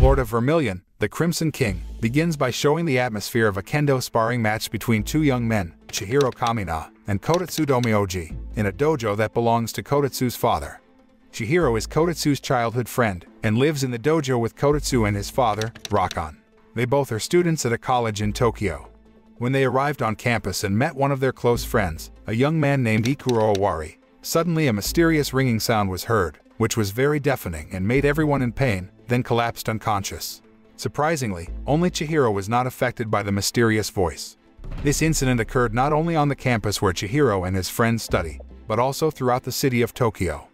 Lord of Vermilion, the Crimson King, begins by showing the atmosphere of a kendo sparring match between two young men, Chihiro Kamina and Kotetsu Domyoji, in a dojo that belongs to Kotetsu's father. Chihiro is Kotetsu's childhood friend and lives in the dojo with Kotetsu and his father, Rakan. They both are students at a college in Tokyo. When they arrived on campus and met one of their close friends, a young man named Ikuro Owari, suddenly a mysterious ringing sound was heard, which was very deafening and made everyone in pain, then collapsed unconscious. Surprisingly, only Chihiro was not affected by the mysterious voice. This incident occurred not only on the campus where Chihiro and his friends study, but also throughout the city of Tokyo.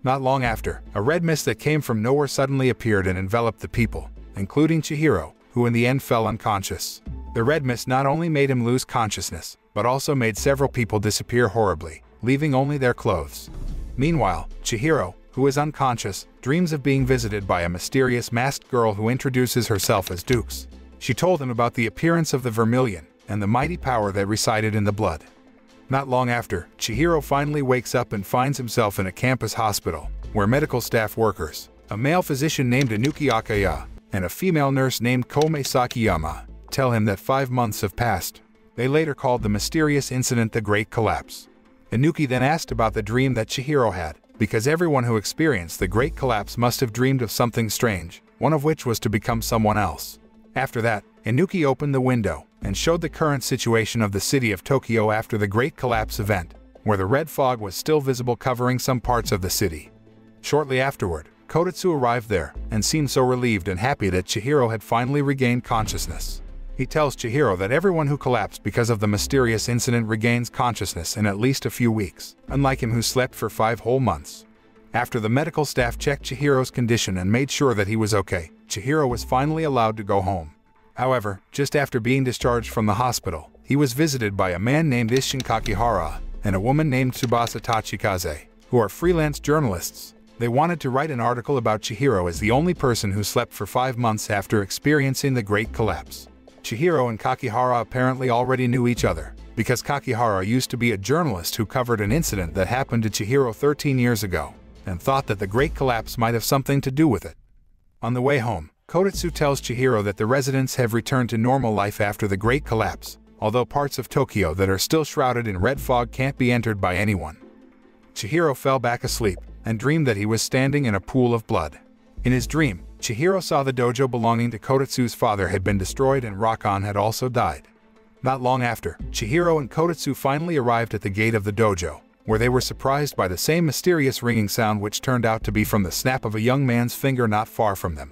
Not long after, a red mist that came from nowhere suddenly appeared and enveloped the people, including Chihiro, who in the end fell unconscious. The red mist not only made him lose consciousness, but also made several people disappear horribly, leaving only their clothes. Meanwhile, Chihiro, who is unconscious, dreams of being visited by a mysterious masked girl who introduces herself as Dukes. She told him about the appearance of the Vermilion and the mighty power that resided in the blood. Not long after, Chihiro finally wakes up and finds himself in a campus hospital, where medical staff workers, a male physician named Inuki Akaya, and a female nurse named Kome Sakiyama, tell him that 5 months have passed. They later called the mysterious incident the Great Collapse. Inuki then asked about the dream that Chihiro had, because everyone who experienced the Great Collapse must have dreamed of something strange, one of which was to become someone else. After that, Inuki opened the window and showed the current situation of the city of Tokyo after the Great Collapse event, where the red fog was still visible covering some parts of the city. Shortly afterward, Kotetsu arrived there and seemed so relieved and happy that Chihiro had finally regained consciousness. He tells Chihiro that everyone who collapsed because of the mysterious incident regains consciousness in at least a few weeks, unlike him who slept for 5 whole months. After the medical staff checked Chihiro's condition and made sure that he was okay, Chihiro was finally allowed to go home. However, just after being discharged from the hospital, he was visited by a man named Isshin Kakihara and a woman named Tsubasa Tachikaze, who are freelance journalists. They wanted to write an article about Chihiro as the only person who slept for 5 months after experiencing the Great Collapse. Chihiro and Kakihara apparently already knew each other, because Kakihara used to be a journalist who covered an incident that happened to Chihiro 13 years ago, and thought that the Great Collapse might have something to do with it. On the way home, Kotetsu tells Chihiro that the residents have returned to normal life after the Great Collapse, although parts of Tokyo that are still shrouded in red fog can't be entered by anyone. Chihiro fell back asleep and dreamed that he was standing in a pool of blood. In his dream, Chihiro saw the dojo belonging to Kotetsu's father had been destroyed and Rakan had also died. Not long after, Chihiro and Kotetsu finally arrived at the gate of the dojo, where they were surprised by the same mysterious ringing sound which turned out to be from the snap of a young man's finger not far from them.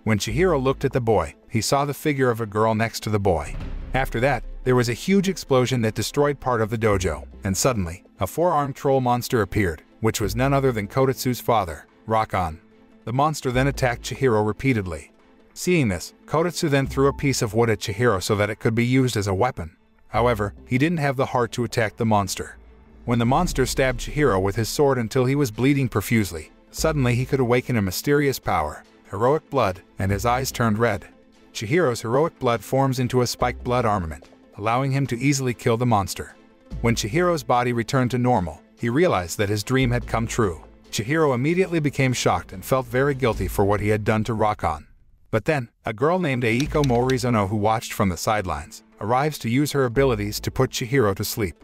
When Chihiro looked at the boy, he saw the figure of a girl next to the boy. After that, there was a huge explosion that destroyed part of the dojo, and suddenly, a 4-armed troll monster appeared, which was none other than Kotetsu's father, Rakan. The monster then attacked Chihiro repeatedly. Seeing this, Kotetsu then threw a piece of wood at Chihiro so that it could be used as a weapon. However, he didn't have the heart to attack the monster. When the monster stabbed Chihiro with his sword until he was bleeding profusely, suddenly he could awaken a mysterious power, heroic blood, and his eyes turned red. Chihiro's heroic blood forms into a spiked blood armament, allowing him to easily kill the monster. When Chihiro's body returned to normal, he realized that his dream had come true. Chihiro immediately became shocked and felt very guilty for what he had done to Rakan. But then, a girl named Eiko Morizono who watched from the sidelines, arrives to use her abilities to put Chihiro to sleep.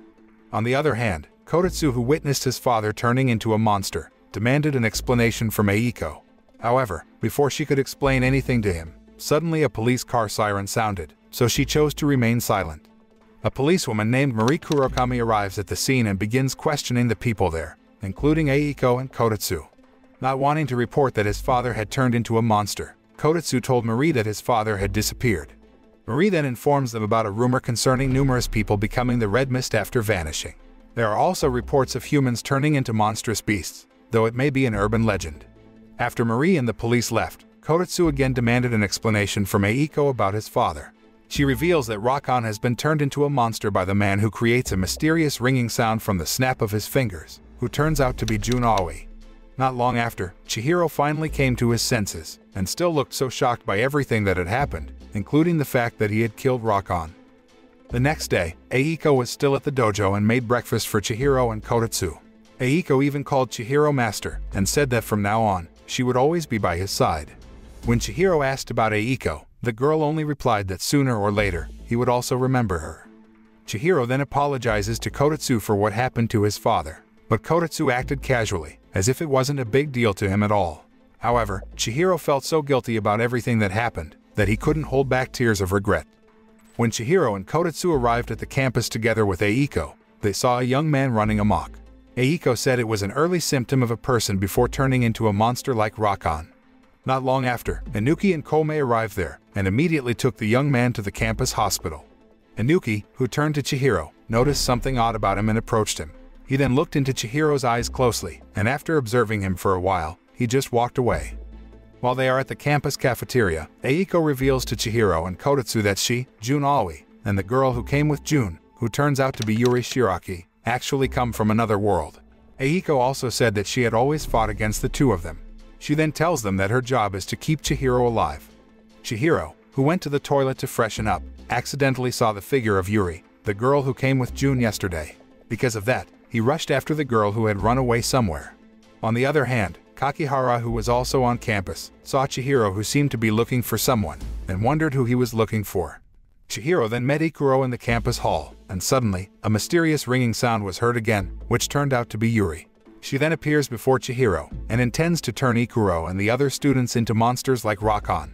On the other hand, Kotetsu, who witnessed his father turning into a monster, demanded an explanation from Eiko. However, before she could explain anything to him, suddenly a police car siren sounded, so she chose to remain silent. A policewoman named Marie Kurokami arrives at the scene and begins questioning the people there, including Eiko and Kotetsu. Not wanting to report that his father had turned into a monster, Kotetsu told Marie that his father had disappeared. Marie then informs them about a rumor concerning numerous people becoming the red mist after vanishing. There are also reports of humans turning into monstrous beasts, though it may be an urban legend. After Marie and the police left, Kotetsu again demanded an explanation from Eiko about his father. She reveals that Rakan has been turned into a monster by the man who creates a mysterious ringing sound from the snap of his fingers, who turns out to be Jun Aoi. Not long after, Chihiro finally came to his senses, and still looked so shocked by everything that had happened, including the fact that he had killed Rakan. The next day, Eiko was still at the dojo and made breakfast for Chihiro and Kotetsu. Eiko even called Chihiro master, and said that from now on, she would always be by his side. When Chihiro asked about Eiko, the girl only replied that sooner or later, he would also remember her. Chihiro then apologizes to Kotetsu for what happened to his father, but Kotetsu acted casually, as if it wasn't a big deal to him at all. However, Chihiro felt so guilty about everything that happened, that he couldn't hold back tears of regret. When Chihiro and Kotetsu arrived at the campus together with Eiko, they saw a young man running amok. Eiko said it was an early symptom of a person before turning into a monster like Rakan. Not long after, Inuki and Komei arrived there, and immediately took the young man to the campus hospital. Inuki, who turned to Chihiro, noticed something odd about him and approached him. He then looked into Chihiro's eyes closely, and after observing him for a while, he just walked away. While they are at the campus cafeteria, Eiko reveals to Chihiro and Kotetsu that she, Jun Aoi, and the girl who came with Jun, who turns out to be Yuri Shiraki, actually come from another world. Eiko also said that she had always fought against the two of them. She then tells them that her job is to keep Chihiro alive. Chihiro, who went to the toilet to freshen up, accidentally saw the figure of Yuri, the girl who came with Jun yesterday. Because of that, he rushed after the girl who had run away somewhere. On the other hand, Kakihara, who was also on campus, saw Chihiro, who seemed to be looking for someone, and wondered who he was looking for. Chihiro then met Ikuro in the campus hall, and suddenly, a mysterious ringing sound was heard again, which turned out to be Yuri. She then appears before Chihiro, and intends to turn Ikuro and the other students into monsters like Rakan.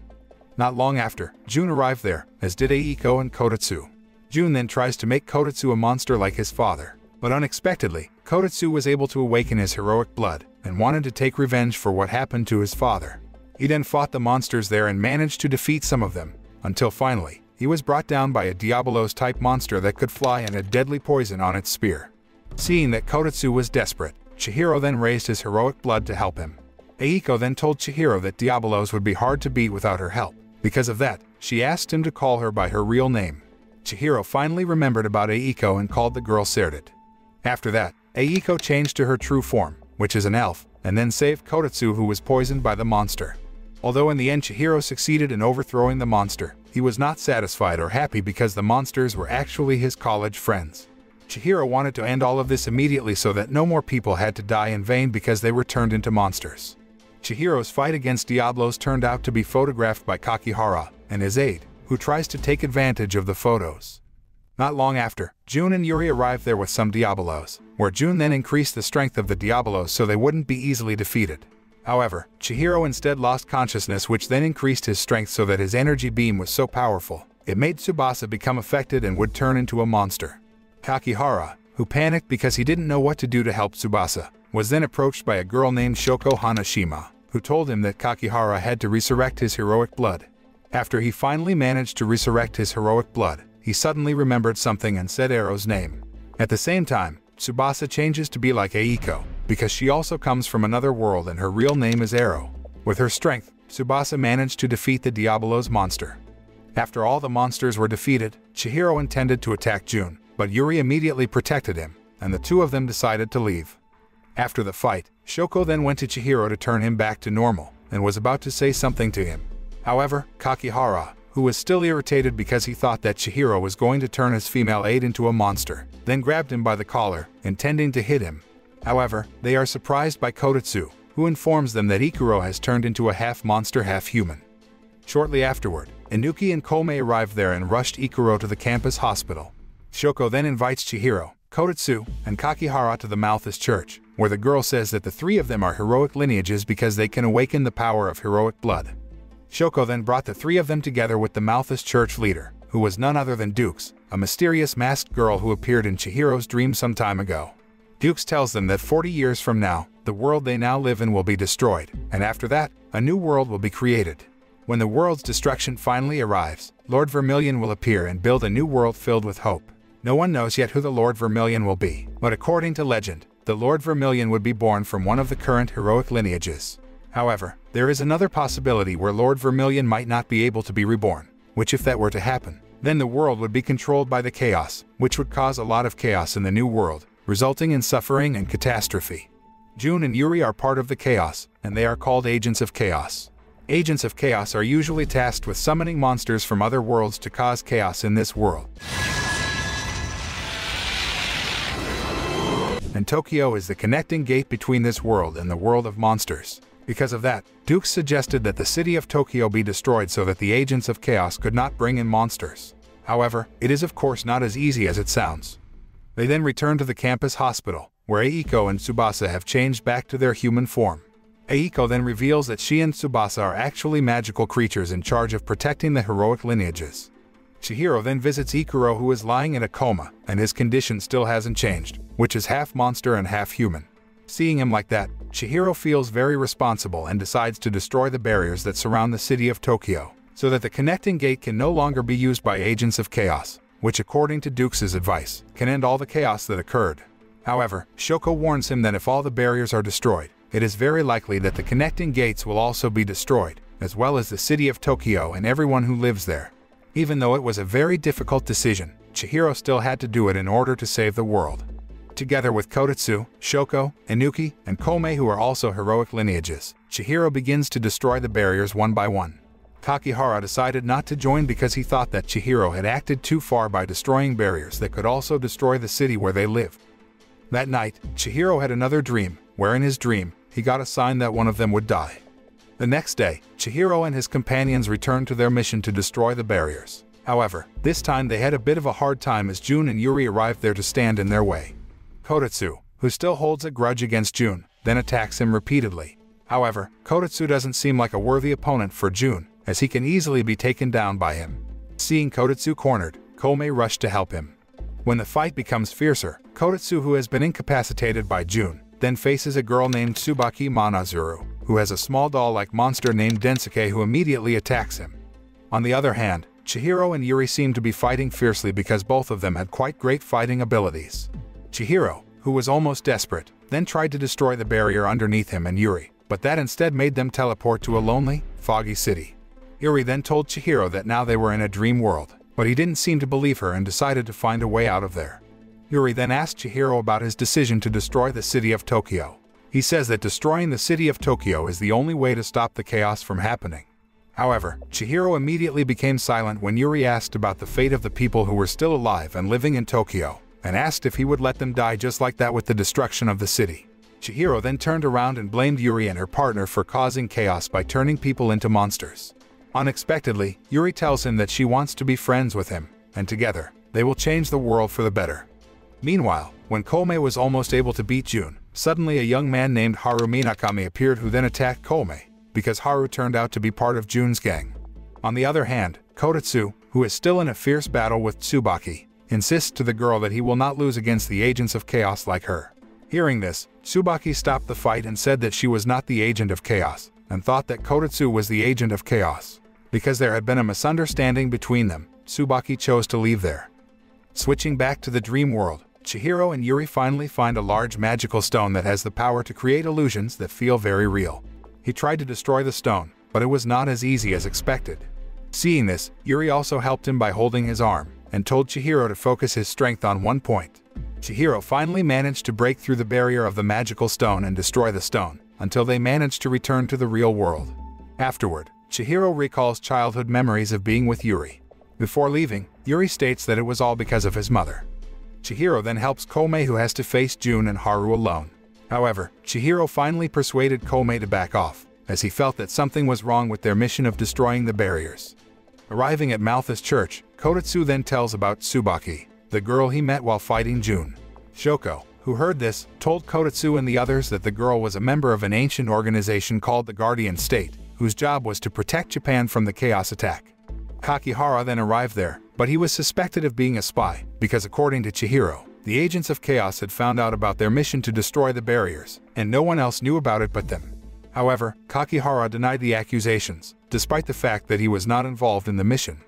Not long after, Jun arrived there, as did Eiko and Kotetsu. Jun then tries to make Kotetsu a monster like his father, but unexpectedly, Kotetsu was able to awaken his heroic blood, and wanted to take revenge for what happened to his father. He then fought the monsters there and managed to defeat some of them, until finally, he was brought down by a Diabolos-type monster that could fly and had deadly poison on its spear. Seeing that Kotetsu was desperate, Chihiro then raised his heroic blood to help him. Eiko then told Chihiro that Diabolos would be hard to beat without her help. Because of that, she asked him to call her by her real name. Chihiro finally remembered about Eiko and called the girl Serdit. After that, Eiko changed to her true form, which is an elf, and then saved Kotetsu, who was poisoned by the monster. Although in the end Chihiro succeeded in overthrowing the monster, he was not satisfied or happy because the monsters were actually his college friends. Chihiro wanted to end all of this immediately so that no more people had to die in vain because they were turned into monsters. Chihiro's fight against Diablos turned out to be photographed by Kakihara and his aide, who tries to take advantage of the photos. Not long after, Jun and Yuri arrived there with some Diabolos, where Jun then increased the strength of the Diabolos so they wouldn't be easily defeated. However, Chihiro instead lost consciousness, which then increased his strength so that his energy beam was so powerful, it made Tsubasa become affected and would turn into a monster. Kakihara, who panicked because he didn't know what to do to help Tsubasa, was then approached by a girl named Shoko Hanashima, who told him that Kakihara had to resurrect his heroic blood. After he finally managed to resurrect his heroic blood, he suddenly remembered something and said Ero's name. At the same time, Tsubasa changes to be like Eiko, because she also comes from another world and her real name is Ero. With her strength, Tsubasa managed to defeat the Diabolos monster. After all the monsters were defeated, Chihiro intended to attack Jun, but Yuri immediately protected him, and the two of them decided to leave. After the fight, Shoko then went to Chihiro to turn him back to normal, and was about to say something to him. However, Kakihara, who was still irritated because he thought that Chihiro was going to turn his female aide into a monster, then grabbed him by the collar, intending to hit him. However, they are surprised by Kotetsu, who informs them that Ikuro has turned into a half-monster, half-human. Shortly afterward, Inuki and Komei arrived there and rushed Ikuro to the campus hospital. Shoko then invites Chihiro, Kotetsu, and Kakihara to the Malthus Church, where the girl says that the three of them are heroic lineages because they can awaken the power of heroic blood. Shoko then brought the three of them together with the Malthus Church leader, who was none other than Dukes, a mysterious masked girl who appeared in Chihiro's dream some time ago. Dukes tells them that 40 years from now, the world they now live in will be destroyed, and after that, a new world will be created. When the world's destruction finally arrives, Lord Vermilion will appear and build a new world filled with hope. No one knows yet who the Lord Vermilion will be, but according to legend, the Lord Vermilion would be born from one of the current heroic lineages. However, there is another possibility where Lord Vermilion might not be able to be reborn, which if that were to happen, then the world would be controlled by the chaos, which would cause a lot of chaos in the new world, resulting in suffering and catastrophe. Jun and Yuri are part of the chaos, and they are called Agents of Chaos. Agents of Chaos are usually tasked with summoning monsters from other worlds to cause chaos in this world. And Tokyo is the connecting gate between this world and the world of monsters. Because of that, Dukes suggested that the city of Tokyo be destroyed so that the agents of chaos could not bring in monsters. However, it is of course not as easy as it sounds. They then return to the campus hospital, where Eiko and Tsubasa have changed back to their human form. Eiko then reveals that she and Tsubasa are actually magical creatures in charge of protecting the heroic lineages. Chihiro then visits Ikuro, who is lying in a coma, and his condition still hasn't changed, which is half monster and half human. Seeing him like that, Chihiro feels very responsible and decides to destroy the barriers that surround the city of Tokyo, so that the connecting gate can no longer be used by agents of chaos, which according to Dukes' advice, can end all the chaos that occurred. However, Shoko warns him that if all the barriers are destroyed, it is very likely that the connecting gates will also be destroyed, as well as the city of Tokyo and everyone who lives there. Even though it was a very difficult decision, Chihiro still had to do it in order to save the world. Together with Kotetsu, Shoko, Inuki, and Komei, who are also heroic lineages, Chihiro begins to destroy the barriers one by one. Kakihara decided not to join because he thought that Chihiro had acted too far by destroying barriers that could also destroy the city where they live. That night, Chihiro had another dream, where in his dream, he got a sign that one of them would die. The next day, Chihiro and his companions returned to their mission to destroy the barriers. However, this time they had a bit of a hard time as Jun and Yuri arrived there to stand in their way. Kotetsu, who still holds a grudge against Jun, then attacks him repeatedly. However, Kotetsu doesn't seem like a worthy opponent for Jun, as he can easily be taken down by him. Seeing Kotetsu cornered, Komei rushed to help him. When the fight becomes fiercer, Kotetsu, who has been incapacitated by Jun, then faces a girl named Tsubaki Manazuru, who has a small doll-like monster named Densuke who immediately attacks him. On the other hand, Chihiro and Yuri seem to be fighting fiercely because both of them had quite great fighting abilities. Chihiro, who was almost desperate, then tried to destroy the barrier underneath him and Yuri, but that instead made them teleport to a lonely, foggy city. Yuri then told Chihiro that now they were in a dream world, but he didn't seem to believe her and decided to find a way out of there. Yuri then asked Chihiro about his decision to destroy the city of Tokyo. He says that destroying the city of Tokyo is the only way to stop the chaos from happening. However, Chihiro immediately became silent when Yuri asked about the fate of the people who were still alive and living in Tokyo, and asked if he would let them die just like that with the destruction of the city. Chihiro then turned around and blamed Yuri and her partner for causing chaos by turning people into monsters. Unexpectedly, Yuri tells him that she wants to be friends with him, and together, they will change the world for the better. Meanwhile, when Komei was almost able to beat Jun, suddenly a young man named Haru Minakami appeared who then attacked Komei, because Haru turned out to be part of Jun's gang. On the other hand, Kotetsu, who is still in a fierce battle with Tsubaki, insists to the girl that he will not lose against the agents of chaos like her. Hearing this, Tsubaki stopped the fight and said that she was not the agent of chaos, and thought that Kotetsu was the agent of chaos. Because there had been a misunderstanding between them, Tsubaki chose to leave there. Switching back to the dream world, Chihiro and Yuri finally find a large magical stone that has the power to create illusions that feel very real. He tried to destroy the stone, but it was not as easy as expected. Seeing this, Yuri also helped him by holding his arm, and told Chihiro to focus his strength on one point. Chihiro finally managed to break through the barrier of the magical stone and destroy the stone, until they managed to return to the real world. Afterward, Chihiro recalls childhood memories of being with Yuri. Before leaving, Yuri states that it was all because of his mother. Chihiro then helps Komei, who has to face Jun and Haru alone. However, Chihiro finally persuaded Komei to back off, as he felt that something was wrong with their mission of destroying the barriers. Arriving at Malthus Church, Kotetsu then tells about Tsubaki, the girl he met while fighting Jun. Shoko, who heard this, told Kotetsu and the others that the girl was a member of an ancient organization called the Guardian State, whose job was to protect Japan from the chaos attack. Kakihara then arrived there, but he was suspected of being a spy, because according to Chihiro, the agents of chaos had found out about their mission to destroy the barriers, and no one else knew about it but them. However, Kakihara denied the accusations, despite the fact that he was not involved in the mission.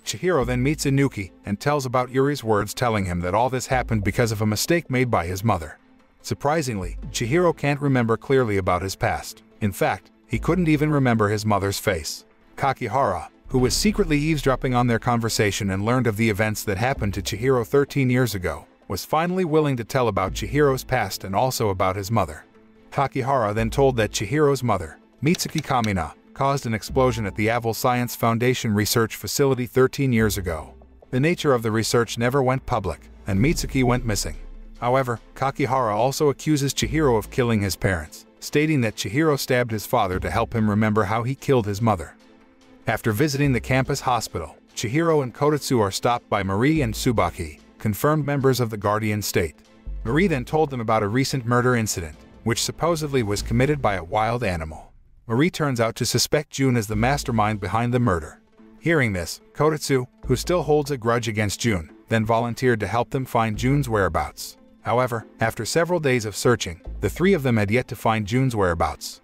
Chihiro then meets Inuki and tells about Yuri's words telling him that all this happened because of a mistake made by his mother. Surprisingly, Chihiro can't remember clearly about his past. In fact, he couldn't even remember his mother's face. Kakihara, who was secretly eavesdropping on their conversation and learned of the events that happened to Chihiro 13 years ago, was finally willing to tell about Chihiro's past and also about his mother. Kakihara then told that Chihiro's mother, Mitsuki Kamina, caused an explosion at the Aval Science Foundation research facility 13 years ago. The nature of the research never went public, and Mitsuki went missing. However, Kakihara also accuses Chihiro of killing his parents, stating that Chihiro stabbed his father to help him remember how he killed his mother. After visiting the campus hospital, Chihiro and Kotetsu are stopped by Marie and Tsubaki, confirmed members of the Guardian State. Marie then told them about a recent murder incident, which supposedly was committed by a wild animal. Marie turns out to suspect Jun as the mastermind behind the murder. Hearing this, Kotetsu, who still holds a grudge against Jun, then volunteered to help them find Jun's whereabouts. However, after several days of searching, the three of them had yet to find Jun's whereabouts.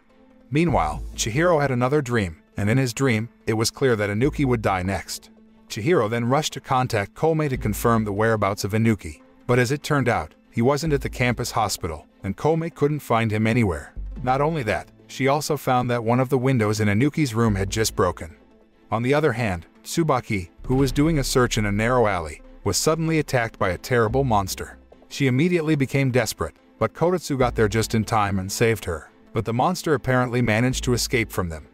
Meanwhile, Chihiro had another dream, and in his dream, it was clear that Inuki would die next. Chihiro then rushed to contact Komei to confirm the whereabouts of Inuki, but as it turned out, he wasn't at the campus hospital, and Komei couldn't find him anywhere. Not only that, she also found that one of the windows in Inuki's room had just broken. On the other hand, Tsubaki, who was doing a search in a narrow alley, was suddenly attacked by a terrible monster. She immediately became desperate, but Kotetsu got there just in time and saved her. But the monster apparently managed to escape from them.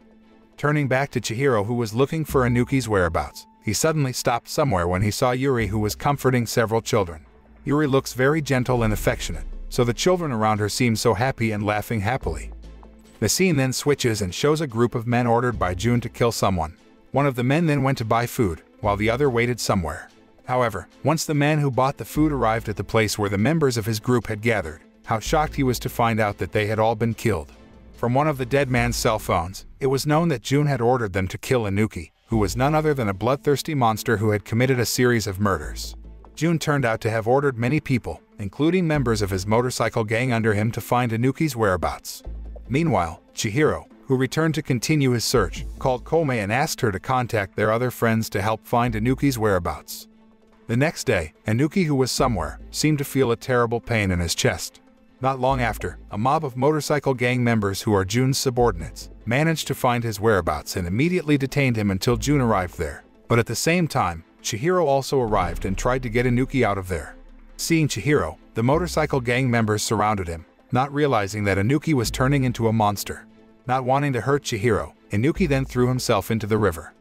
Turning back to Chihiro, who was looking for Inuki's whereabouts, he suddenly stopped somewhere when he saw Yuri, who was comforting several children. Yuri looks very gentle and affectionate, so the children around her seem so happy and laughing happily. The scene then switches and shows a group of men ordered by Jun to kill someone. One of the men then went to buy food, while the other waited somewhere. However, once the man who bought the food arrived at the place where the members of his group had gathered, how shocked he was to find out that they had all been killed. From one of the dead man's cell phones, it was known that Jun had ordered them to kill Inuki, who was none other than a bloodthirsty monster who had committed a series of murders. Jun turned out to have ordered many people, including members of his motorcycle gang under him, to find Inuki's whereabouts. Meanwhile, Chihiro, who returned to continue his search, called Komei and asked her to contact their other friends to help find Inuki's whereabouts. The next day, Inuki, who was somewhere, seemed to feel a terrible pain in his chest. Not long after, a mob of motorcycle gang members who are Jun's subordinates managed to find his whereabouts and immediately detained him until Jun arrived there. But at the same time, Chihiro also arrived and tried to get Inuki out of there. Seeing Chihiro, the motorcycle gang members surrounded him, not realizing that Inuki was turning into a monster. Not wanting to hurt Chihiro, Inuki then threw himself into the river.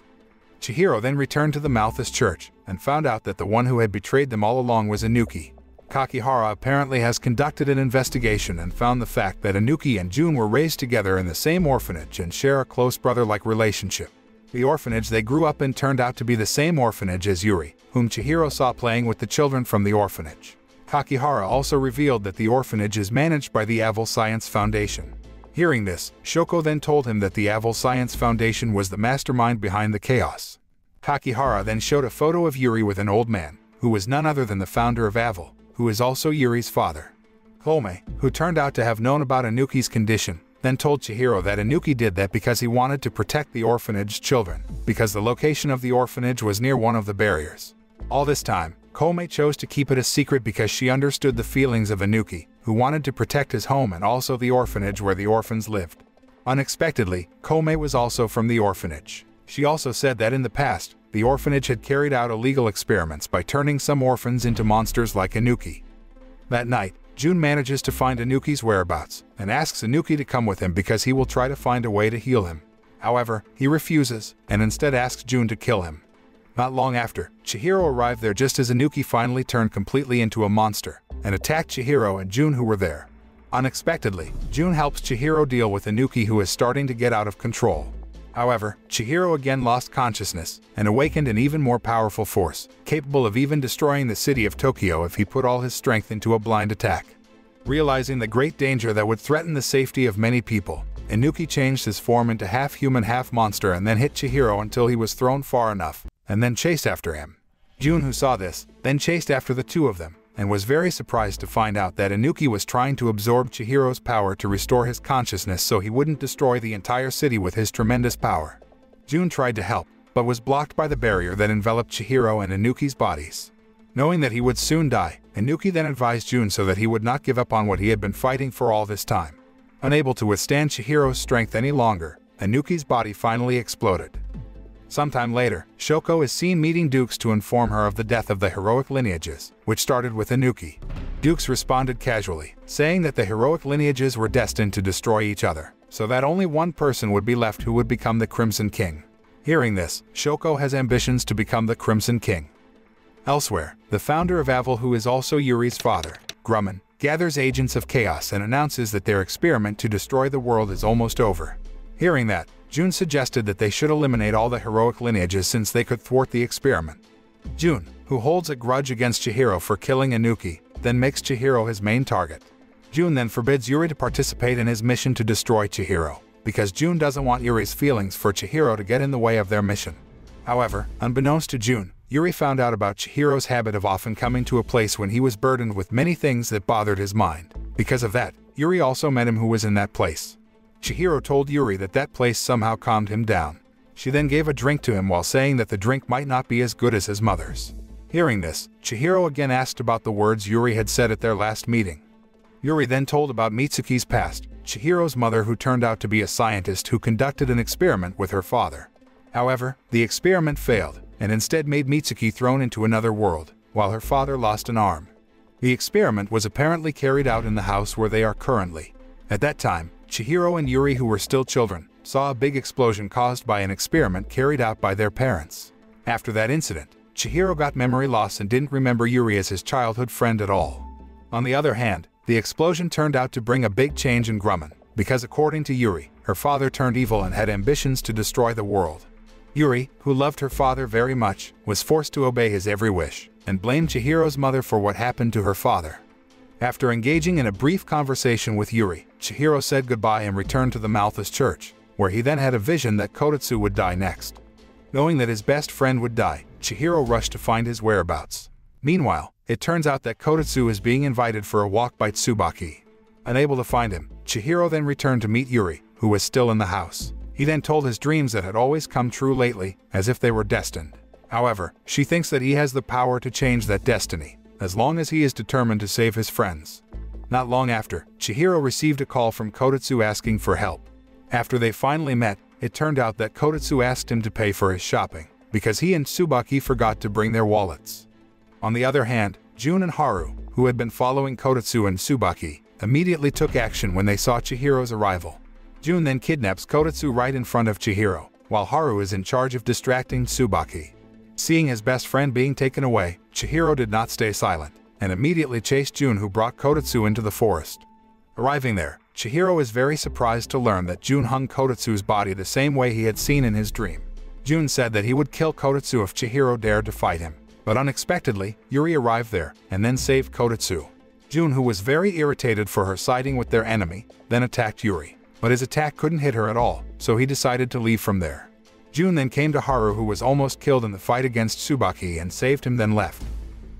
Chihiro then returned to the Malthus church and found out that the one who had betrayed them all along was Inuki. Kakihara apparently has conducted an investigation and found the fact that Inuki and Jun were raised together in the same orphanage and share a close brother-like relationship. The orphanage they grew up in turned out to be the same orphanage as Yuri, whom Chihiro saw playing with the children from the orphanage. Kakihara also revealed that the orphanage is managed by the Avil Science Foundation. Hearing this, Shoko then told him that the Avil Science Foundation was the mastermind behind the chaos. Kakihara then showed a photo of Yuri with an old man, who was none other than the founder of Avil, who is also Yuri's father. Komei, who turned out to have known about Inuki's condition, then told Chihiro that Inuki did that because he wanted to protect the orphanage children, because the location of the orphanage was near one of the barriers. All this time, Komei chose to keep it a secret because she understood the feelings of Inuki, who wanted to protect his home and also the orphanage where the orphans lived. Unexpectedly, Komei was also from the orphanage. She also said that in the past, the orphanage had carried out illegal experiments by turning some orphans into monsters like Inuki. That night, Jun manages to find Inuki's whereabouts and asks Inuki to come with him because he will try to find a way to heal him. However, he refuses and instead asks Jun to kill him. Not long after, Chihiro arrived there just as Inuki finally turned completely into a monster and attacked Chihiro and Jun, who were there. Unexpectedly, Jun helps Chihiro deal with Inuki, who is starting to get out of control. However, Chihiro again lost consciousness and awakened an even more powerful force, capable of even destroying the city of Tokyo if he put all his strength into a blind attack. Realizing the great danger that would threaten the safety of many people, Inuki changed his form into half-human, half-monster and then hit Chihiro until he was thrown far enough, and then chased after him. Jun, who saw this, then chased after the two of them, and was very surprised to find out that Inuki was trying to absorb Chihiro's power to restore his consciousness so he wouldn't destroy the entire city with his tremendous power. Jun tried to help, but was blocked by the barrier that enveloped Chihiro and Inuki's bodies. Knowing that he would soon die, Inuki then advised Jun so that he would not give up on what he had been fighting for all this time. Unable to withstand Chihiro's strength any longer, Inuki's body finally exploded. Sometime later, Shoko is seen meeting Dukes to inform her of the death of the heroic lineages, which started with Inuki. Dukes responded casually, saying that the heroic lineages were destined to destroy each other, so that only one person would be left who would become the Crimson King. Hearing this, Shoko has ambitions to become the Crimson King. Elsewhere, the founder of Avil, who is also Yuri's father, Grumman, gathers agents of chaos and announces that their experiment to destroy the world is almost over. Hearing that, Jun suggested that they should eliminate all the heroic lineages since they could thwart the experiment. Jun, who holds a grudge against Chihiro for killing Inuki, then makes Chihiro his main target. Jun then forbids Yuri to participate in his mission to destroy Chihiro, because Jun doesn't want Yuri's feelings for Chihiro to get in the way of their mission. However, unbeknownst to Jun, Yuri found out about Chihiro's habit of often coming to a place when he was burdened with many things that bothered his mind. Because of that, Yuri also met him who was in that place. Chihiro told Yuri that that place somehow calmed him down. She then gave a drink to him while saying that the drink might not be as good as his mother's. Hearing this, Chihiro again asked about the words Yuri had said at their last meeting. Yuri then told about Mitsuki's past, Chihiro's mother who turned out to be a scientist who conducted an experiment with her father. However, the experiment failed, and instead made Mitsuki thrown into another world, while her father lost an arm. The experiment was apparently carried out in the house where they are currently. At that time, Chihiro and Yuri, who were still children, saw a big explosion caused by an experiment carried out by their parents. After that incident, Chihiro got memory loss and didn't remember Yuri as his childhood friend at all. On the other hand, the explosion turned out to bring a big change in Grumman, because according to Yuri, her father turned evil and had ambitions to destroy the world. Yuri, who loved her father very much, was forced to obey his every wish, and blamed Chihiro's mother for what happened to her father. After engaging in a brief conversation with Yuri, Chihiro said goodbye and returned to the Malthus church, where he then had a vision that Kotetsu would die next. Knowing that his best friend would die, Chihiro rushed to find his whereabouts. Meanwhile, it turns out that Kotetsu is being invited for a walk by Tsubaki. Unable to find him, Chihiro then returned to meet Yuri, who was still in the house. He then told his dreams that had always come true lately, as if they were destined. However, she thinks that he has the power to change that destiny, as long as he is determined to save his friends. Not long after, Chihiro received a call from Kotetsu asking for help. After they finally met, it turned out that Kotetsu asked him to pay for his shopping, because he and Tsubaki forgot to bring their wallets. On the other hand, Jun and Haru, who had been following Kotetsu and Tsubaki, immediately took action when they saw Chihiro's arrival. Jun then kidnaps Kotetsu right in front of Chihiro, while Haru is in charge of distracting Tsubaki. Seeing his best friend being taken away, Chihiro did not stay silent, and immediately chased Jun, who brought Kotetsu into the forest. Arriving there, Chihiro is very surprised to learn that Jun hung Kotetsu's body the same way he had seen in his dream. Jun said that he would kill Kotetsu if Chihiro dared to fight him, but unexpectedly, Yuri arrived there and then saved Kotetsu. Jun, who was very irritated for her siding with their enemy, then attacked Yuri, but his attack couldn't hit her at all, so he decided to leave from there. Jun then came to Haru, who was almost killed in the fight against Tsubaki, and saved him, then left.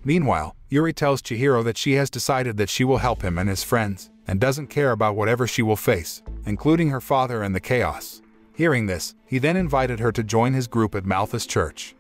Meanwhile, Yuri tells Chihiro that she has decided that she will help him and his friends, and doesn't care about whatever she will face, including her father and the chaos. Hearing this, he then invited her to join his group at Malthus Church.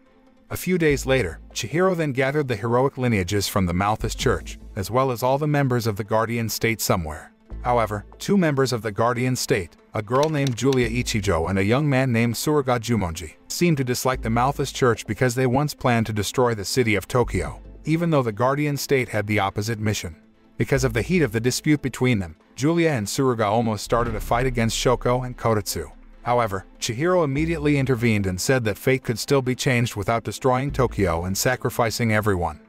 A few days later, Chihiro then gathered the heroic lineages from the Malthus Church, as well as all the members of the Guardian State somewhere. However, two members of the Guardian State, a girl named Julia Ichijo and a young man named Suruga Jumonji, seemed to dislike the Malthus Church because they once planned to destroy the city of Tokyo, even though the Guardian State had the opposite mission. Because of the heat of the dispute between them, Julia and Suruga almost started a fight against Shoko and Kotetsu. However, Chihiro immediately intervened and said that fate could still be changed without destroying Tokyo and sacrificing everyone.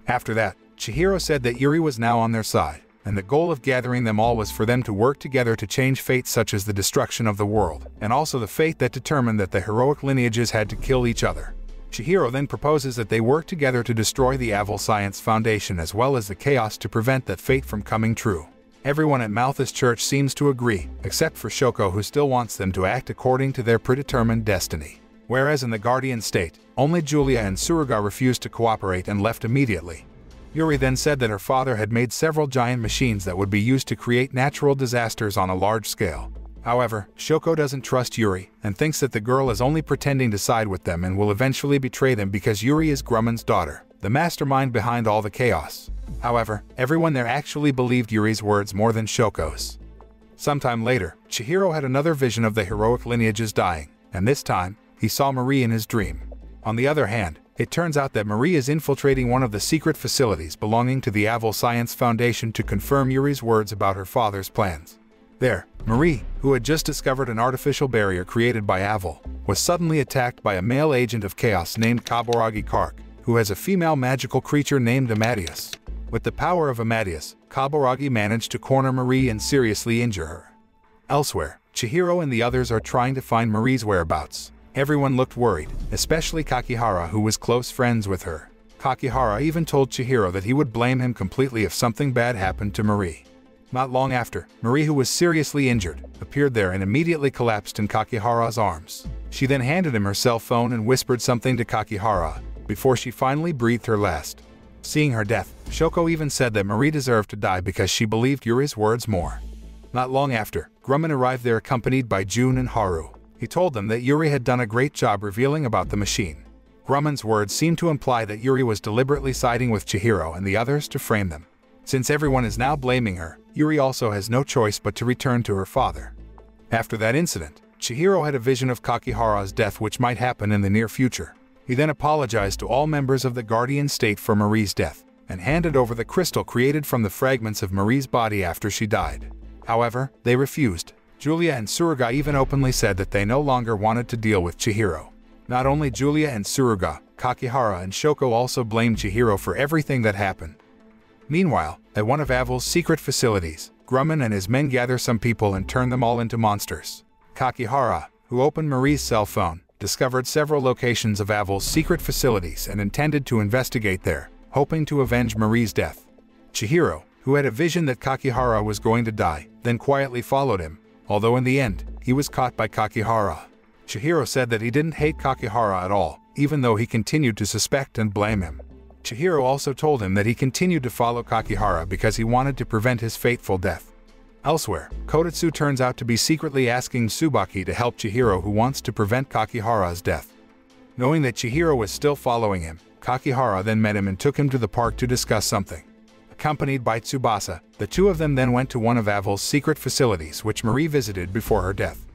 After that, Chihiro said that Yuri was now on their side, and the goal of gathering them all was for them to work together to change fate, such as the destruction of the world, and also the fate that determined that the heroic lineages had to kill each other. Chihiro then proposes that they work together to destroy the Avil Science Foundation as well as the chaos to prevent that fate from coming true. Everyone at Malthus Church seems to agree, except for Shoko, who still wants them to act according to their predetermined destiny. Whereas in the Guardian State, only Julia and Suruga refused to cooperate and left immediately. Yuri then said that her father had made several giant machines that would be used to create natural disasters on a large scale. However, Shoko doesn't trust Yuri and thinks that the girl is only pretending to side with them and will eventually betray them because Yuri is Grumman's daughter, the mastermind behind all the chaos. However, everyone there actually believed Yuri's words more than Shoko's. Sometime later, Chihiro had another vision of the heroic lineages dying, and this time, he saw Marie in his dream. On the other hand, it turns out that Marie is infiltrating one of the secret facilities belonging to the Avil Science Foundation to confirm Yuri's words about her father's plans. There, Marie, who had just discovered an artificial barrier created by Avil, was suddenly attacked by a male agent of chaos named Kaboragi Kark, who has a female magical creature named Amadeus. With the power of Amadeus, Kaburagi managed to corner Marie and seriously injure her. Elsewhere, Chihiro and the others are trying to find Marie's whereabouts. Everyone looked worried, especially Kakihara, who was close friends with her. Kakihara even told Chihiro that he would blame him completely if something bad happened to Marie. Not long after, Marie, who was seriously injured, appeared there and immediately collapsed in Kakihara's arms. She then handed him her cell phone and whispered something to Kakihara, before she finally breathed her last. Seeing her death, Shoko even said that Marie deserved to die because she believed Yuri's words more. Not long after, Grumman arrived there accompanied by Jun and Haru. He told them that Yuri had done a great job revealing about the machine. Grumman's words seemed to imply that Yuri was deliberately siding with Chihiro and the others to frame them. Since everyone is now blaming her, Yuri also has no choice but to return to her father. After that incident, Chihiro had a vision of Kakihara's death which might happen in the near future. He then apologized to all members of the Guardian State for Marie's death, and handed over the crystal created from the fragments of Marie's body after she died. However, they refused. Julia and Tsuruga even openly said that they no longer wanted to deal with Chihiro. Not only Julia and Tsuruga, Kakihara and Shoko also blamed Chihiro for everything that happened. Meanwhile, at one of Avil's secret facilities, Grumman and his men gather some people and turn them all into monsters. Kakihara, who opened Marie's cell phone, discovered several locations of Avil's secret facilities and intended to investigate there, hoping to avenge Marie's death. Chihiro, who had a vision that Kakihara was going to die, then quietly followed him, although in the end, he was caught by Kakihara. Chihiro said that he didn't hate Kakihara at all, even though he continued to suspect and blame him. Chihiro also told him that he continued to follow Kakihara because he wanted to prevent his fateful death. Elsewhere, Kotetsu turns out to be secretly asking Tsubaki to help Chihiro, who wants to prevent Kakihara's death. Knowing that Chihiro was still following him, Kakihara then met him and took him to the park to discuss something. Accompanied by Tsubasa, the two of them then went to one of Avil's secret facilities which Marie visited before her death.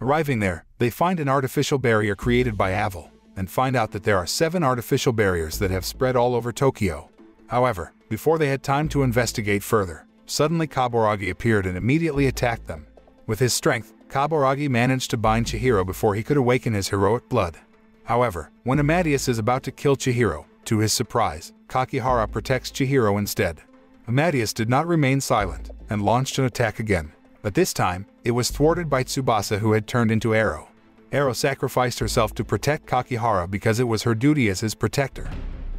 Arriving there, they find an artificial barrier created by Avil, and find out that there are 7 artificial barriers that have spread all over Tokyo. However, before they had time to investigate further, suddenly Kaburagi appeared and immediately attacked them. With his strength, Kaburagi managed to bind Chihiro before he could awaken his heroic blood. However, when Amadeus is about to kill Chihiro, to his surprise, Kakihara protects Chihiro instead. Amadeus did not remain silent, and launched an attack again. But this time, it was thwarted by Tsubasa, who had turned into Ero. Ero sacrificed herself to protect Kakihara because it was her duty as his protector.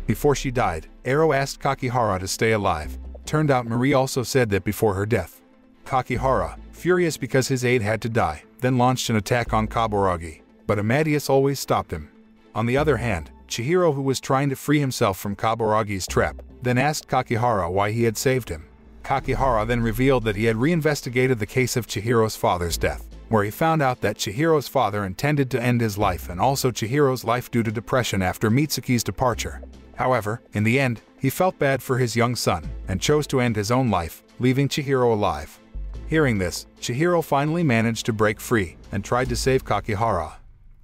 Before she died, Ero asked Kakihara to stay alive. Turned out Marie also said that before her death. Kakihara, furious because his aide had to die, then launched an attack on Kaburagi, but Amadeus always stopped him. On the other hand, Chihiro, who was trying to free himself from Kaburagi's trap, then asked Kakihara why he had saved him. Kakihara then revealed that he had reinvestigated the case of Chihiro's father's death, where he found out that Chihiro's father intended to end his life and also Chihiro's life due to depression after Mitsuki's departure. However, in the end, he felt bad for his young son and chose to end his own life, leaving Chihiro alive. Hearing this, Chihiro finally managed to break free and tried to save Kakihara.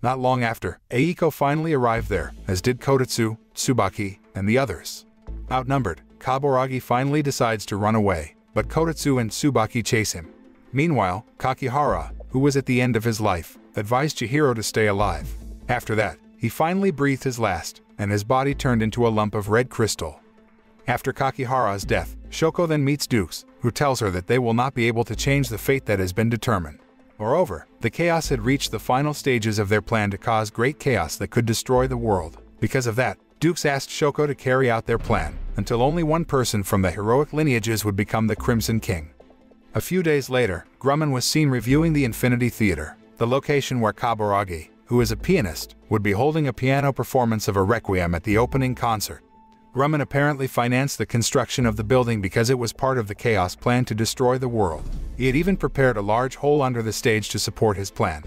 Not long after, Eiko finally arrived there, as did Kotetsu, Tsubaki, and the others. Outnumbered, Kaburagi finally decides to run away, but Kotetsu and Tsubaki chase him. Meanwhile, Kakihara, who was at the end of his life, advised Chihiro to stay alive. After that, he finally breathed his last, and his body turned into a lump of red crystal. After Kakihara's death, Shoko then meets Dukes, who tells her that they will not be able to change the fate that has been determined. Moreover, the chaos had reached the final stages of their plan to cause great chaos that could destroy the world. Because of that, Dukes asked Shoko to carry out their plan, until only one person from the heroic lineages would become the Crimson King. A few days later, Grumman was seen reviewing the Infinity Theater, the location where Kaburagi, who is a pianist, would be holding a piano performance of a requiem at the opening concert. Grumman apparently financed the construction of the building because it was part of the chaos plan to destroy the world. He had even prepared a large hole under the stage to support his plan.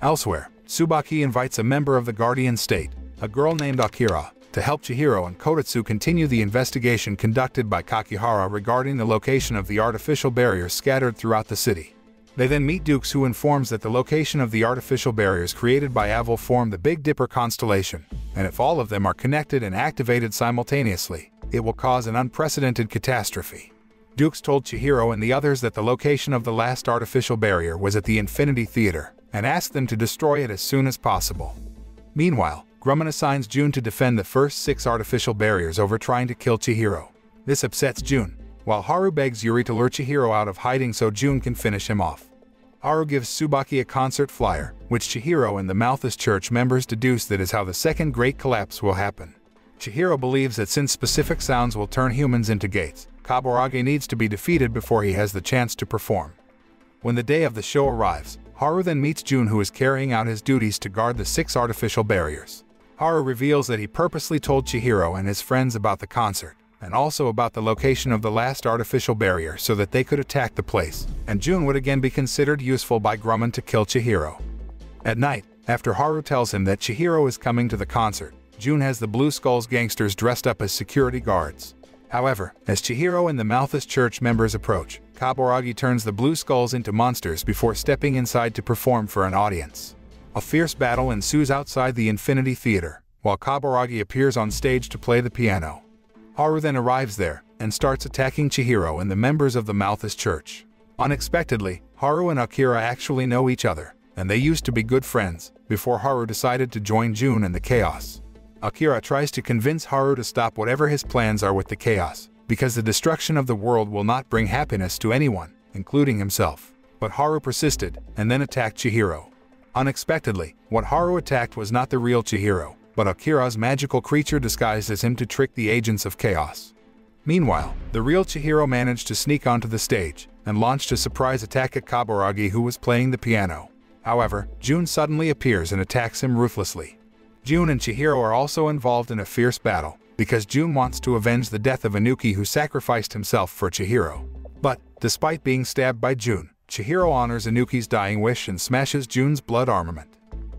Elsewhere, Tsubaki invites a member of the Guardian State, a girl named Akira, to help Chihiro and Kotetsu continue the investigation conducted by Kakihara regarding the location of the artificial barriers scattered throughout the city. They then meet Dukes, who informs that the location of the artificial barriers created by Avil form the Big Dipper constellation, and if all of them are connected and activated simultaneously, it will cause an unprecedented catastrophe. Dukes told Chihiro and the others that the location of the last artificial barrier was at the Infinity Theater, and asked them to destroy it as soon as possible. Meanwhile, Grumman assigns Jun to defend the first 6 artificial barriers over trying to kill Chihiro. This upsets Jun, while Haru begs Yuri to lure Chihiro out of hiding so Jun can finish him off. Haru gives Tsubaki a concert flyer, which Chihiro and the Malthus Church members deduce that is how the second great collapse will happen. Chihiro believes that since specific sounds will turn humans into gates, Kaburagi needs to be defeated before he has the chance to perform. When the day of the show arrives, Haru then meets Jun, who is carrying out his duties to guard the 6 artificial barriers. Haru reveals that he purposely told Chihiro and his friends about the concert, and also about the location of the last artificial barrier so that they could attack the place, and Jun would again be considered useful by Grumman to kill Chihiro. At night, after Haru tells him that Chihiro is coming to the concert, Jun has the Blue Skulls gangsters dressed up as security guards. However, as Chihiro and the Malthus Church members approach, Kaburagi turns the Blue Skulls into monsters before stepping inside to perform for an audience. A fierce battle ensues outside the Infinity Theater, while Kaburagi appears on stage to play the piano. Haru then arrives there and starts attacking Chihiro and the members of the Malthus Church. Unexpectedly, Haru and Akira actually know each other, and they used to be good friends, before Haru decided to join Jun in the chaos. Akira tries to convince Haru to stop whatever his plans are with the chaos, because the destruction of the world will not bring happiness to anyone, including himself. But Haru persisted, and then attacked Chihiro. Unexpectedly, what Haru attacked was not the real Chihiro, but Akira's magical creature disguised as him to trick the agents of chaos. Meanwhile, the real Chihiro managed to sneak onto the stage, and launched a surprise attack at Kaburagi, who was playing the piano. However, Jun suddenly appears and attacks him ruthlessly. Jun and Chihiro are also involved in a fierce battle, because Jun wants to avenge the death of Inuki, who sacrificed himself for Chihiro. But, despite being stabbed by Jun, Chihiro honors Inuki's dying wish and smashes Jun's blood armament.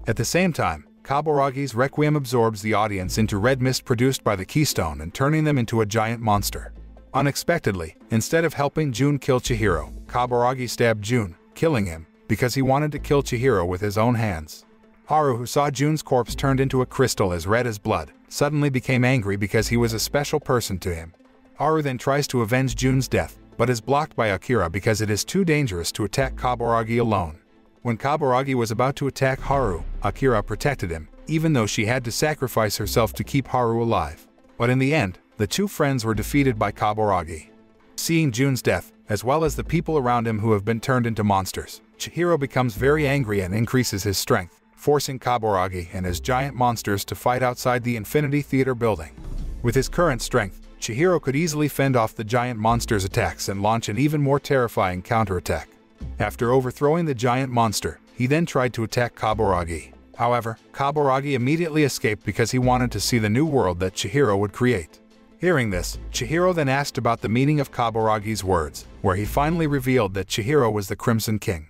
At the same time, Kaburagi's Requiem absorbs the audience into red mist produced by the keystone and turning them into a giant monster. Unexpectedly, instead of helping Jun kill Chihiro, Kaburagi stabbed Jun, killing him, because he wanted to kill Chihiro with his own hands. Haru, who saw Jun's corpse turned into a crystal as red as blood, suddenly became angry because he was a special person to him. Haru then tries to avenge Jun's death, but is blocked by Akira because it is too dangerous to attack Kaburagi alone. When Kaburagi was about to attack Haru, Akira protected him, even though she had to sacrifice herself to keep Haru alive. But in the end, the two friends were defeated by Kaburagi. Seeing Jun's death, as well as the people around him who have been turned into monsters, Chihiro becomes very angry and increases his strength, forcing Kaburagi and his giant monsters to fight outside the Infinity Theater building. With his current strength, Chihiro could easily fend off the giant monsters' attacks and launch an even more terrifying counterattack. After overthrowing the giant monster, he then tried to attack Kaburagi. However, Kaburagi immediately escaped because he wanted to see the new world that Chihiro would create. Hearing this, Chihiro then asked about the meaning of Kaburagi's words, where he finally revealed that Chihiro was the Crimson King.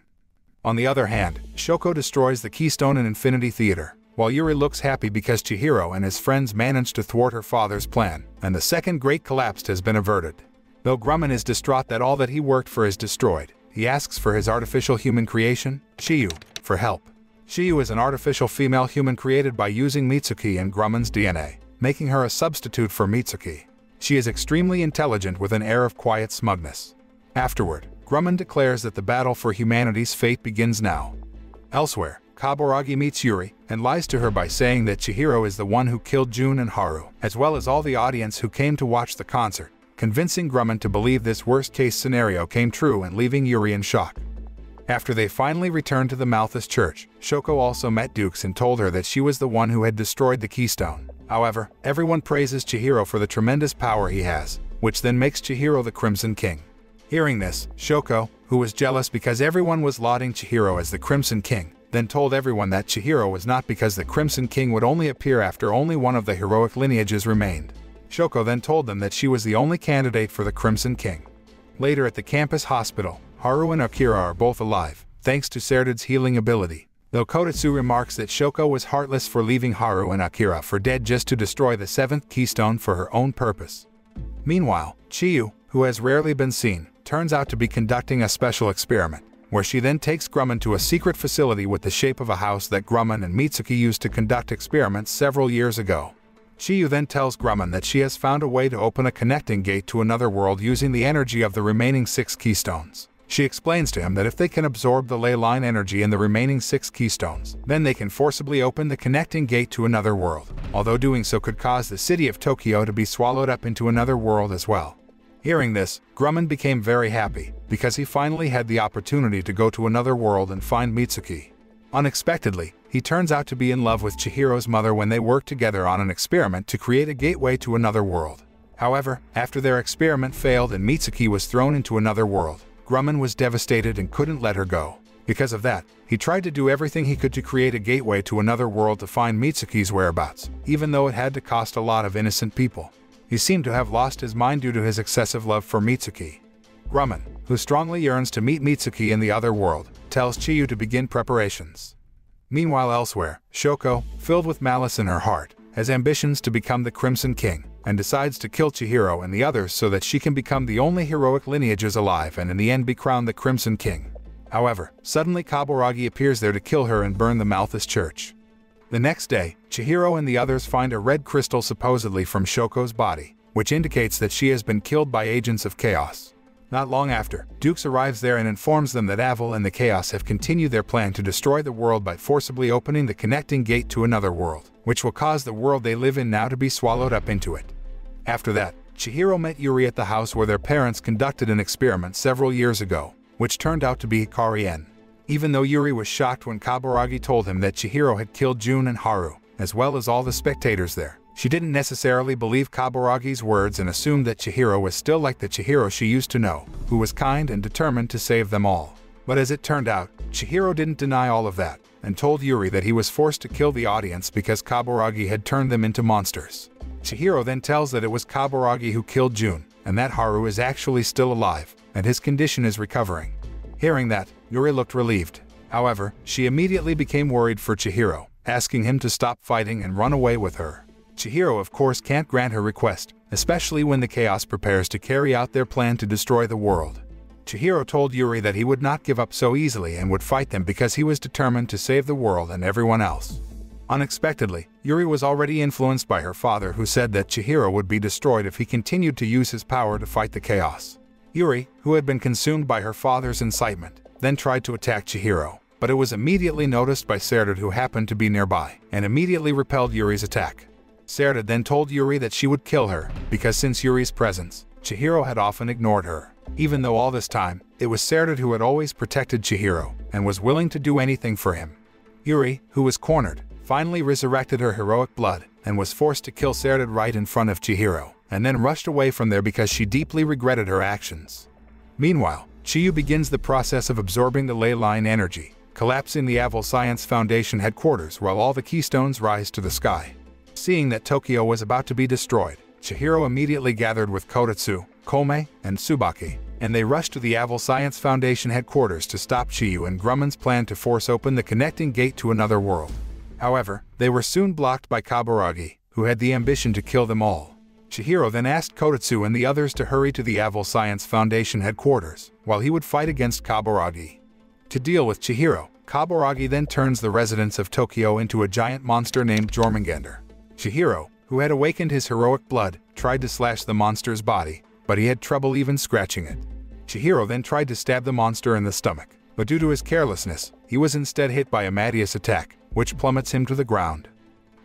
On the other hand, Shoko destroys the Keystone in Infinity Theater, while Yuri looks happy because Chihiro and his friends managed to thwart her father's plan, and the second great collapse has been averted. Though Grumman is distraught that all that he worked for is destroyed, he asks for his artificial human creation, Shiyu, for help. Shiyu is an artificial female human created by using Mitsuki and Grumman's DNA, making her a substitute for Mitsuki. She is extremely intelligent with an air of quiet smugness. Afterward, Grumman declares that the battle for humanity's fate begins now. Elsewhere, Kaburagi meets Yuri and lies to her by saying that Chihiro is the one who killed Jun and Haru, as well as all the audience who came to watch the concert, convincing Grumman to believe this worst-case scenario came true and leaving Yuri in shock. After they finally returned to the Malthus Church, Shoko also met Dukes and told her that she was the one who had destroyed the Keystone. However, everyone praises Chihiro for the tremendous power he has, which then makes Chihiro the Crimson King. Hearing this, Shoko, who was jealous because everyone was lauding Chihiro as the Crimson King, then told everyone that Chihiro was not, because the Crimson King would only appear after only one of the heroic lineages remained. Shoko then told them that she was the only candidate for the Crimson King. Later at the campus hospital, Haru and Akira are both alive, thanks to Serdad's healing ability, though Kotetsu remarks that Shoko was heartless for leaving Haru and Akira for dead just to destroy the 7th keystone for her own purpose. Meanwhile, Chiyu, who has rarely been seen, turns out to be conducting a special experiment, where she then takes Grumman to a secret facility with the shape of a house that Grumman and Mitsuki used to conduct experiments several years ago. Chiyu then tells Grumman that she has found a way to open a connecting gate to another world using the energy of the remaining 6 keystones. She explains to him that if they can absorb the ley line energy in the remaining 6 keystones, then they can forcibly open the connecting gate to another world, although doing so could cause the city of Tokyo to be swallowed up into another world as well. Hearing this, Grumman became very happy, because he finally had the opportunity to go to another world and find Mitsuki. Unexpectedly, he turns out to be in love with Chihiro's mother when they work together on an experiment to create a gateway to another world. However, after their experiment failed and Mitsuki was thrown into another world, Grumman was devastated and couldn't let her go. Because of that, he tried to do everything he could to create a gateway to another world to find Mitsuki's whereabouts, even though it had to cost a lot of innocent people. He seemed to have lost his mind due to his excessive love for Mitsuki. Grumman, who strongly yearns to meet Mitsuki in the other world, tells Chiyu to begin preparations. Meanwhile elsewhere, Shoko, filled with malice in her heart, has ambitions to become the Crimson King, and decides to kill Chihiro and the others so that she can become the only heroic lineages alive and in the end be crowned the Crimson King. However, suddenly Kaburagi appears there to kill her and burn the Malthus church. The next day, Chihiro and the others find a red crystal supposedly from Shoko's body, which indicates that she has been killed by agents of chaos. Not long after, Dukes arrives there and informs them that Avil and the Chaos have continued their plan to destroy the world by forcibly opening the connecting gate to another world, which will cause the world they live in now to be swallowed up into it. After that, Chihiro met Yuri at the house where their parents conducted an experiment several years ago, which turned out to be Hikari-en. Even though Yuri was shocked when Kaburagi told him that Chihiro had killed Jun and Haru, as well as all the spectators there, she didn't necessarily believe Kaburagi's words and assumed that Chihiro was still like the Chihiro she used to know, who was kind and determined to save them all. But as it turned out, Chihiro didn't deny all of that, and told Yuri that he was forced to kill the audience because Kaburagi had turned them into monsters. Chihiro then tells that it was Kaburagi who killed Jun, and that Haru is actually still alive, and his condition is recovering. Hearing that, Yuri looked relieved. However, she immediately became worried for Chihiro, asking him to stop fighting and run away with her. Chihiro of course can't grant her request, especially when the Chaos prepares to carry out their plan to destroy the world. Chihiro told Yuri that he would not give up so easily and would fight them because he was determined to save the world and everyone else. Unexpectedly, Yuri was already influenced by her father, who said that Chihiro would be destroyed if he continued to use his power to fight the Chaos. Yuri, who had been consumed by her father's incitement, then tried to attack Chihiro, but it was immediately noticed by Serdad, who happened to be nearby, and immediately repelled Yuri's attack. Serdad then told Yuri that she would kill her, because since Yuri's presence, Chihiro had often ignored her. Even though all this time, it was Serdad who had always protected Chihiro, and was willing to do anything for him. Yuri, who was cornered, finally resurrected her heroic blood, and was forced to kill Serdad right in front of Chihiro, and then rushed away from there because she deeply regretted her actions. Meanwhile, Chiyu begins the process of absorbing the ley line energy, collapsing the Avil Science Foundation headquarters while all the keystones rise to the sky. Seeing that Tokyo was about to be destroyed, Chihiro immediately gathered with Kotetsu, Kome, and Tsubaki, and they rushed to the Avil Science Foundation headquarters to stop Chiyu and Grumman's plan to force open the connecting gate to another world. However, they were soon blocked by Kaburagi, who had the ambition to kill them all. Chihiro then asked Kotetsu and the others to hurry to the Avil Science Foundation headquarters, while he would fight against Kaburagi. To deal with Chihiro, Kaburagi then turns the residents of Tokyo into a giant monster named Jormungandr. Chihiro, who had awakened his heroic blood, tried to slash the monster's body, but he had trouble even scratching it. Chihiro then tried to stab the monster in the stomach, but due to his carelessness, he was instead hit by a Amadeus attack, which plummets him to the ground.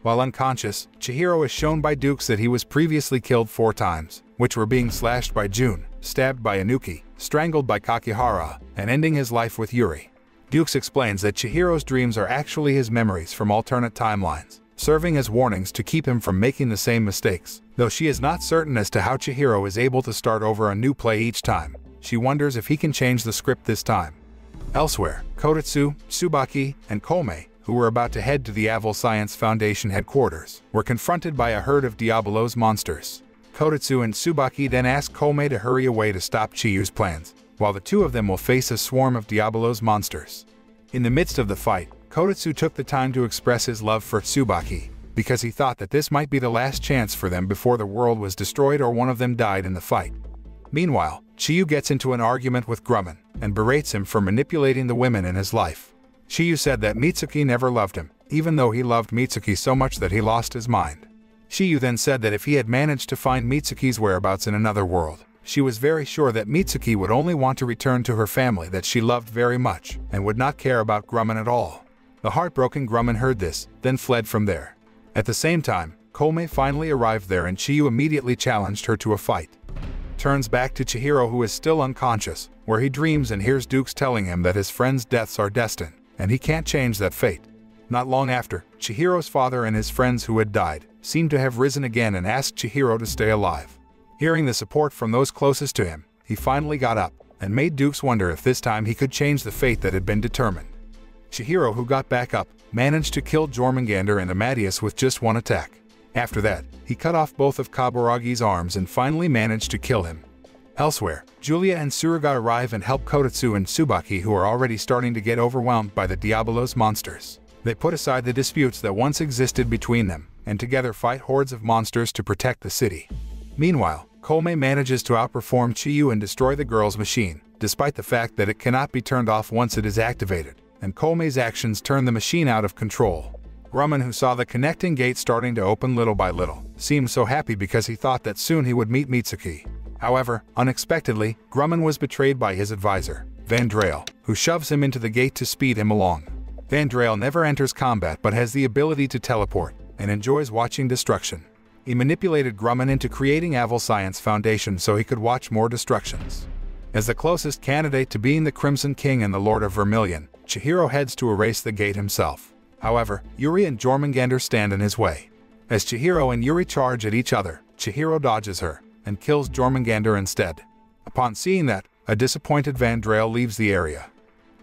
While unconscious, Chihiro is shown by Dukes that he was previously killed 4 times, which were being slashed by Jun, stabbed by Inuki, strangled by Kakihara, and ending his life with Yuri. Dukes explains that Chihiro's dreams are actually his memories from alternate timelines, serving as warnings to keep him from making the same mistakes. Though she is not certain as to how Chihiro is able to start over a new play each time, she wonders if he can change the script this time. Elsewhere, Kotetsu, Tsubaki, and Kome, who were about to head to the Avil Science Foundation headquarters, were confronted by a herd of Diabolo's monsters. Kotetsu and Tsubaki then ask Kome to hurry away to stop Chiyu's plans, while the two of them will face a swarm of Diabolo's monsters. In the midst of the fight, Kotetsu took the time to express his love for Tsubaki, because he thought that this might be the last chance for them before the world was destroyed or one of them died in the fight. Meanwhile, Chiyu gets into an argument with Grumman, and berates him for manipulating the women in his life. Chiyu said that Mitsuki never loved him, even though he loved Mitsuki so much that he lost his mind. Chiyu then said that if he had managed to find Mitsuki's whereabouts in another world, she was very sure that Mitsuki would only want to return to her family that she loved very much, and would not care about Grumman at all. The heartbroken Grumman heard this, then fled from there. At the same time, Kome finally arrived there and Chiyu immediately challenged her to a fight. turns back to Chihiro, who is still unconscious, where he dreams and hears Dukes telling him that his friends' deaths are destined, and he can't change that fate. Not long after, Chihiro's father and his friends who had died seem to have risen again and asked Chihiro to stay alive. Hearing the support from those closest to him, he finally got up and made Dukes wonder if this time he could change the fate that had been determined. Chihiro, who got back up, managed to kill Jormungandr and Amadeus with just one attack. After that, he cut off both of Kaburagi's arms and finally managed to kill him. Elsewhere, Julia and Tsuruga arrive and help Kotetsu and Tsubaki, who are already starting to get overwhelmed by the Diabolos monsters. They put aside the disputes that once existed between them, and together fight hordes of monsters to protect the city. Meanwhile, Koumei manages to outperform Chiyu and destroy the girl's machine, despite the fact that it cannot be turned off once it is activated, and Koumei's actions turn the machine out of control. Grumman, who saw the connecting gate starting to open little by little, seemed so happy because he thought that soon he would meet Mitsuki. However, unexpectedly, Grumman was betrayed by his advisor, Vandrail, who shoves him into the gate to speed him along. Vandrail never enters combat but has the ability to teleport, and enjoys watching destruction. He manipulated Grumman into creating Aval Science Foundation so he could watch more destructions. As the closest candidate to being the Crimson King and the Lord of Vermilion, Chihiro heads to erase the gate himself. However, Yuri and Jormungandr stand in his way. As Chihiro and Yuri charge at each other, Chihiro dodges her and kills Jormungandr instead. Upon seeing that, a disappointed Vandrail leaves the area.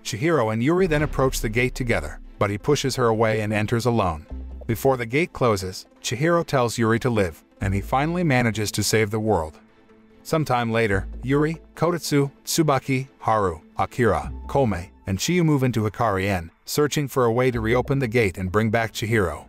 Chihiro and Yuri then approach the gate together, but he pushes her away and enters alone. Before the gate closes, Chihiro tells Yuri to live, and he finally manages to save the world. Sometime later, Yuri, Kotetsu, Tsubaki, Haru, Akira, Koumei, and Chiyu move into Hikari-en, searching for a way to reopen the gate and bring back Chihiro.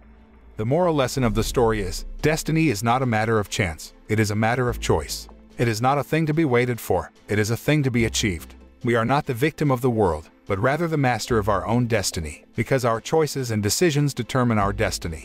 The moral lesson of the story is, destiny is not a matter of chance, it is a matter of choice. It is not a thing to be waited for, it is a thing to be achieved. We are not the victim of the world, but rather the master of our own destiny, because our choices and decisions determine our destiny.